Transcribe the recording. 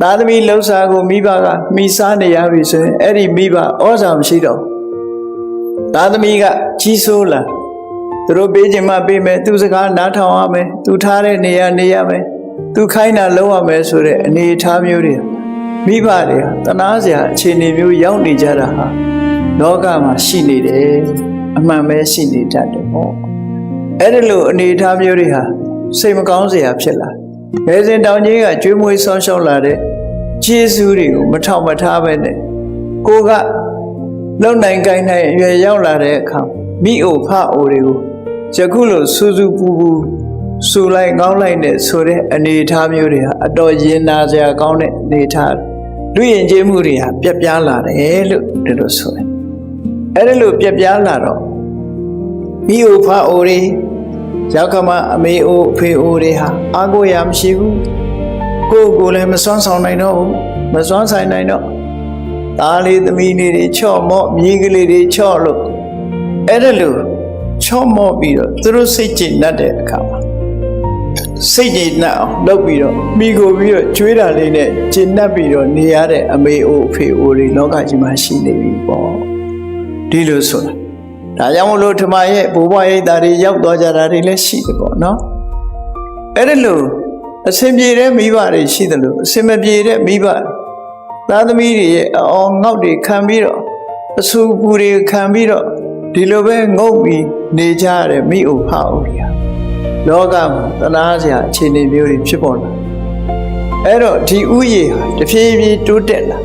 သားသမီးလှုပ်ရှားကိုမိဘကမိစားနေရပြီဆိုရင်အဲ့ဒီမိဘဩဇာမရှိတော့သားသမီးကကြီးစိုးလာသူတို့ပေးခြင်းမပေးမယ်သူစကားနားထောင်ရမယ်သူထားတဲ့နေရာနေရမယ်သူခိုင်းတာလုပ်ရမယ်ဆိုတဲ့အနေအထားမျိုးတွေမိဘတွေတနာစရာအခြေအနေမျိုးရောက်နေကြတာဟာလောကမှာရှိနေတယ်အမှန်ပဲရှိနေတတ်တယ်ပေါ့အဲ့ဒီလိုအနေအထားမျိုးတွေဟာစိတ်မကောင်းစရာဖြစ်လာဘယ်စဉ်တောင်ကြီးကကျွေးမွေးဆောင်းရှောက်လာတဲ့ကျေးဇူးတွေကိုမထောက်မထားပဲနဲ့ကိုကလုံနိုင်ကိုင်းနိုင်အရွယ်ရောက်လာတဲ့အခါမိအိုဖအိုတွေကိုယခုလိုစူးစူးပူပူစူလိုက်ကောင်းလိုက်နဲ့ဆိုတဲ့အနေအထားမျိုးတွေဟာအတော်ရင်နာစရာကောင်းတဲ့အနေအထားလူယဉ်ကျေးမှုတွေဟာပြက်ပြားလာတယ်လို့ဒီလိုဆိုတယ်အဲ့ဒီလိုပြက်ပြားလာတော့မိအိုဖအိုတွေရောက်ခမအမေအိုအဖေအိုတွေဟာအားကိုးရမရှိဘူးကိုယ်လည်းမစွမ်းဆောင်နိုင်တော့ဘူးမစွမ်းဆိုင်နိုင်တော့သားလေးသမီးလေးတွေချော့မော့မြေးကလေးတွေချော့လို့အဲ့ဒါလို့ချော့မော့ပြီးတော့သူတို့စိတ်ကြည်နတ်တဲ့အခါမှာစိတ်ကြည်နတ်အောင်လုပ်ပြီးတော့မိကိုပြီးတော့ကျွေးတာလေးနဲ့ကြည်နတ်ပြီးတော့နေရတဲ့အမေအိုအဖေအိုတွေလောကကြီးမှာရှိနေပြီပေါ့ဒီလိုဆိုတာဒါကြောင့်မလို့ထမရဲ့ဘိုးဘွားရိတ်သားတွေရောက်သွားကြတာတွေလည်းရှိတယ်ပေါ့နော်အဲ့ဒါလို့အစင်ပြေတဲ့မိဘတွေရှိတယ်လို့အစင်မပြေတဲ့မိဘသားသမီးတွေရဲ့အော်ငေါက်တွေခံပြီးတော့အဆူပူတွေခံပြီးတော့ဒီလိုပဲငုတ်ပြီးနေကြရတဲ့မိအိုဖအိုတွေဟာလောကမှာတနာစရာအခြေအနေမျိုးတွေဖြစ်ပေါ်လာအဲ့တော့ဒီဥယျာဉ်ဟာတဖြည်းဖြည်းတိုးတက်လာ